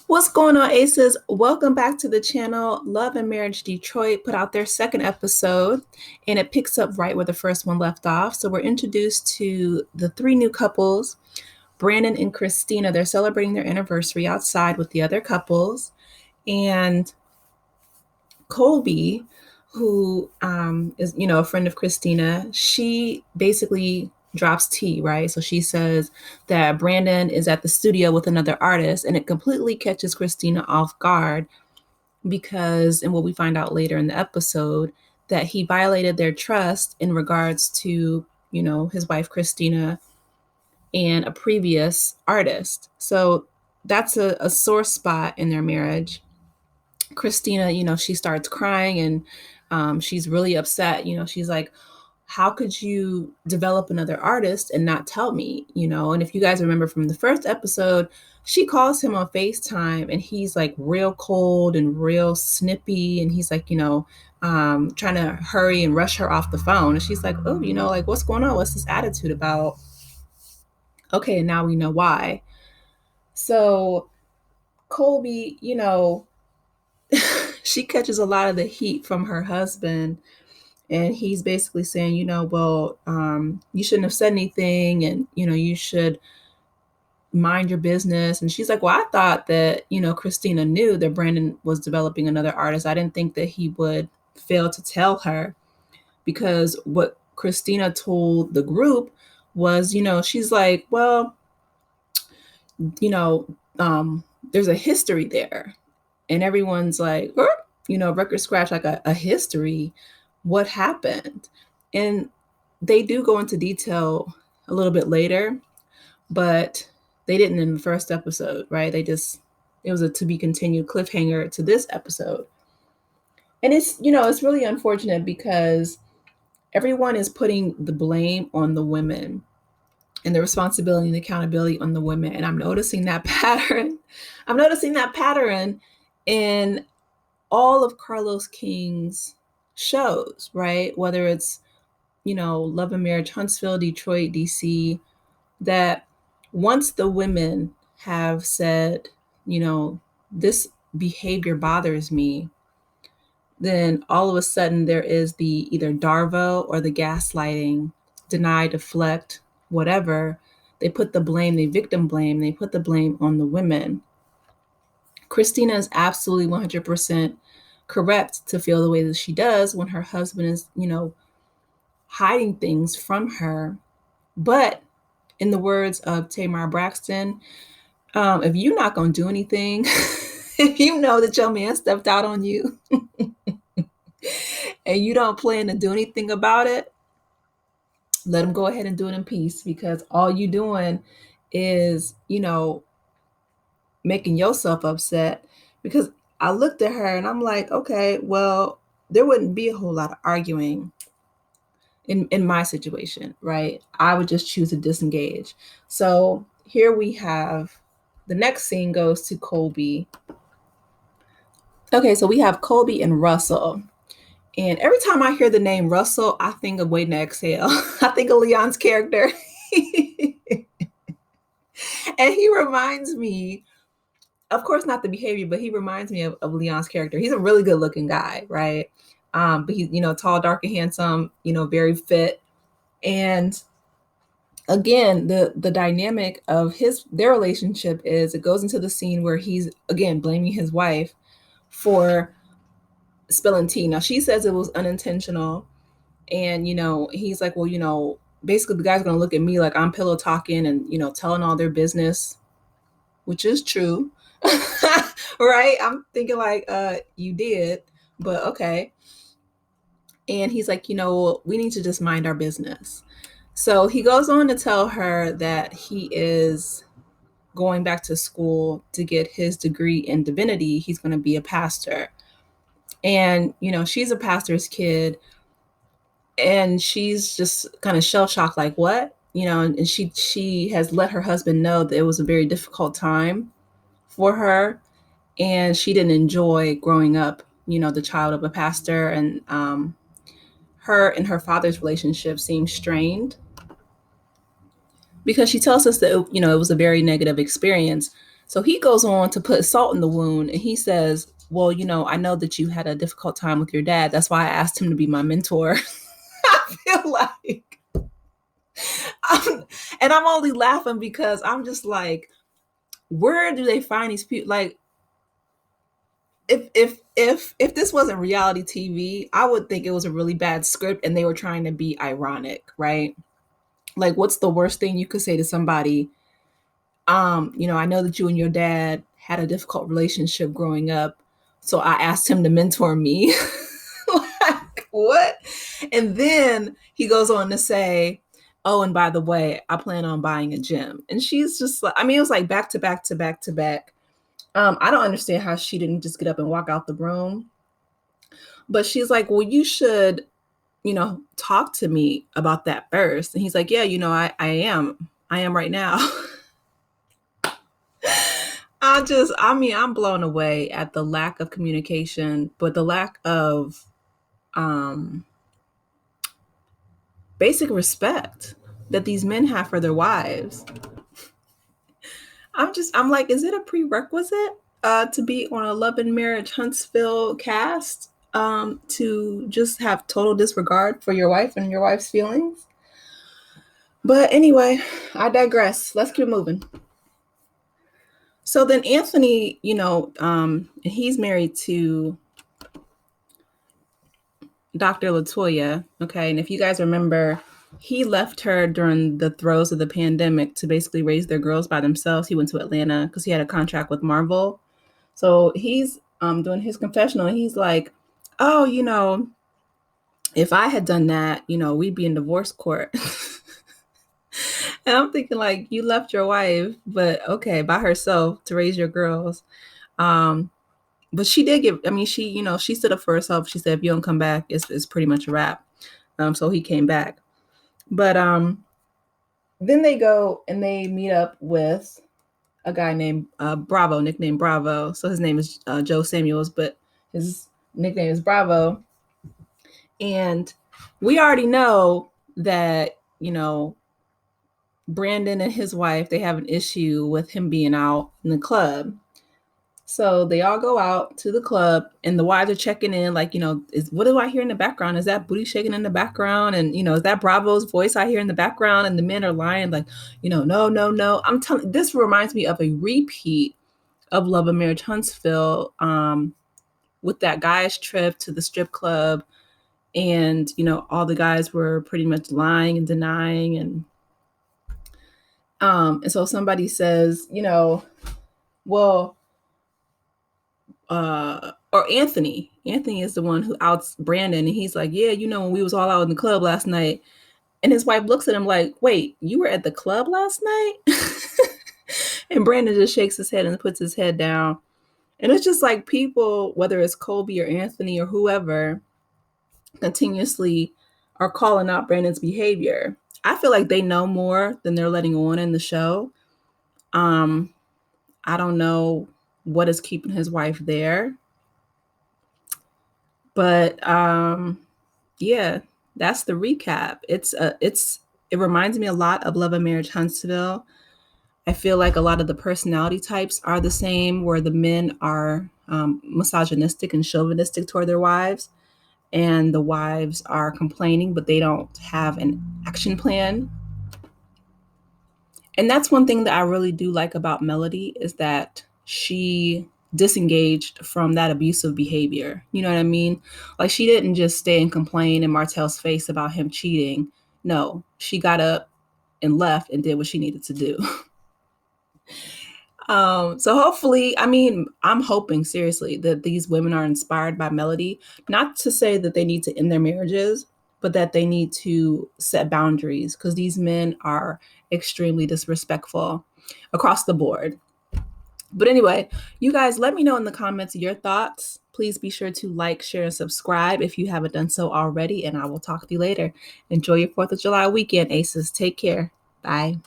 What's going on, Aces? Welcome back to the channel. Love and Marriage Detroit put out their second episode, and it picks up right where the first one left off. So we're introduced to the three new couples, Brandon and Christina. They're celebrating their anniversary outside with the other couples, and Kolby, who is a friend of Christina, she basically drops tea, right? So she says that Brandon is at the studio with another artist, and it completely catches Christina off guard because, and what we find out later in the episode, that he violated their trust in regards to, his wife Christina and a previous artist. So that's a sore spot in their marriage. Christina, she starts crying and she's really upset. She's like, how could you develop another artist and not tell me? And if you guys remember from the first episode, she calls him on FaceTime and he's like real cold and real snippy. And he's like, trying to hurry and rush her off the phone. And she's like, oh, like, what's going on? What's this attitude about? Okay, and now we know why. So Kolby, she catches a lot of the heat from her husband, and he's basically saying, you shouldn't have said anything, and you should mind your business. And she's like, well, I thought that Christina knew that Brandon was developing another artist. I didn't think that he would fail to tell her, because what Christina told the group was, she's like, well, there's a history there. And everyone's like, record scratch, like a history. What happened? And they do go into detail a little bit later, but they didn't in the first episode, right? It was a to be continued cliffhanger to this episode. And it's really unfortunate because everyone is putting the blame on the women and the responsibility and accountability on the women. And I'm noticing that pattern. In all of Carlos King's shows, right? Whether it's, Love and Marriage, Huntsville, Detroit, DC, that once the women have said, this behavior bothers me, then all of a sudden there is the either Darvo or the gaslighting, deny, deflect, whatever. They put the blame, they victim blame, they put the blame on the women. Christina is absolutely 100% correct to feel the way that she does when her husband is, hiding things from her. But in the words of Tamar Braxton, if you're not going to do anything, if you know that your man stepped out on you and you don't plan to do anything about it, let him go ahead and do it in peace, because all you doing is, making yourself upset. Because I looked at her and I'm like, okay, well, there wouldn't be a whole lot of arguing in my situation, right? I would just choose to disengage. So here we have the next scene goes to Kolby. Okay, so we have Kolby and Russell. And every time I hear the name Russell, I think of Waiting to Exhale. I think of Leon's character. And he reminds me, of course, not the behavior, but he reminds me of Leon's character. He's a really good looking guy, right? But he's, tall, dark, and handsome, very fit. And again, the dynamic of their relationship is it goes into the scene where he's, again, blaming his wife for spilling tea. Now, she says it was unintentional. And, he's like, well, basically the guy's going to look at me like I'm pillow talking and, telling all their business, which is true. Right? I'm thinking like, you did, but okay. And he's like, we need to just mind our business. So he goes on to tell her that he is going back to school to get his degree in divinity. He's going to be a pastor. And, she's a pastor's kid. And she's just kind of shell-shocked, like, what? And she has let her husband know that it was a very difficult time for her. And she didn't enjoy growing up, the child of a pastor. And her and her father's relationship seemed strained, because she tells us that, it was a very negative experience. So he goes on to put salt in the wound, and he says, well, I know that you had a difficult time with your dad. That's why I asked him to be my mentor. I feel like and I'm only laughing because I'm just like, where do they find these people? Like, if this wasn't reality TV, I would think it was a really bad script and they were trying to be ironic, right? Like, what's the worst thing you could say to somebody? I know that you and your dad had a difficult relationship growing up, so I asked him to mentor me. Like, what? And then he goes on to say, oh, and by the way, I plan on buying a gym. And she's just like, I mean, it was like back to back to back to back. I don't understand how she didn't just get up and walk out the room. But she's like, well, you should, talk to me about that first. And he's like, yeah, I am. I am right now. I'm blown away at the lack of communication, but the lack of um, basic respect that these men have for their wives. I'm like, is it a prerequisite to be on a Love and Marriage Huntsville cast to just have total disregard for your wife and your wife's feelings? But anyway, I digress. Let's keep moving. So then Anthony, he's married to Dr. Latoya. Okay. And if you guys remember, he left her during the throes of the pandemic to basically raise their girls by themselves. He went to Atlanta because he had a contract with Marvel. So he's doing his confessional, and he's like, oh, if I had done that, we'd be in divorce court. And I'm thinking, like, you left your wife, but okay, by herself to raise your girls. But she did give, I mean, she stood up for herself. She said, if you don't come back, it's pretty much a wrap. So he came back. But then they go and they meet up with a guy named Bravo, nicknamed Bravo. So his name is Joe Samuels, but his nickname is Bravo. And we already know that, Brandon and his wife, they have an issue with him being out in the club. So they all go out to the club, and the wives are checking in, like, what do I hear in the background? Is that booty shaking in the background? And, is that Bravo's voice I hear in the background? And the men are lying, like, no, no, no. I'm telling, this reminds me of a repeat of Love and Marriage Huntsville, with that guy's trip to the strip club. And, all the guys were pretty much lying and denying. And so somebody says, well, or Anthony is the one who outs Brandon. And he's like, yeah, when we was all out in the club last night. And his wife looks at him like, wait, you were at the club last night? And Brandon just shakes his head and puts his head down. And it's just like people, whether it's Kolby or Anthony or whoever, continuously are calling out Brandon's behavior. I feel like they know more than they're letting on in the show. I don't know what is keeping his wife there. But yeah, that's the recap. It reminds me a lot of Love and Marriage Huntsville. I feel like a lot of the personality types are the same, where the men are misogynistic and chauvinistic toward their wives, and the wives are complaining, but they don't have an action plan. And that's one thing that I really do like about Melody, is that she disengaged from that abusive behavior. You know what I mean? Like, she didn't just stay and complain in Martel's face about him cheating. No, she got up and left and did what she needed to do. So hopefully, I'm hoping seriously that these women are inspired by Melody, not to say that they need to end their marriages, but that they need to set boundaries, because these men are extremely disrespectful across the board. But anyway, you guys, let me know in the comments your thoughts. Please be sure to like, share, and subscribe if you haven't done so already, and I will talk to you later. Enjoy your 4th of July weekend, Aces. Take care. Bye.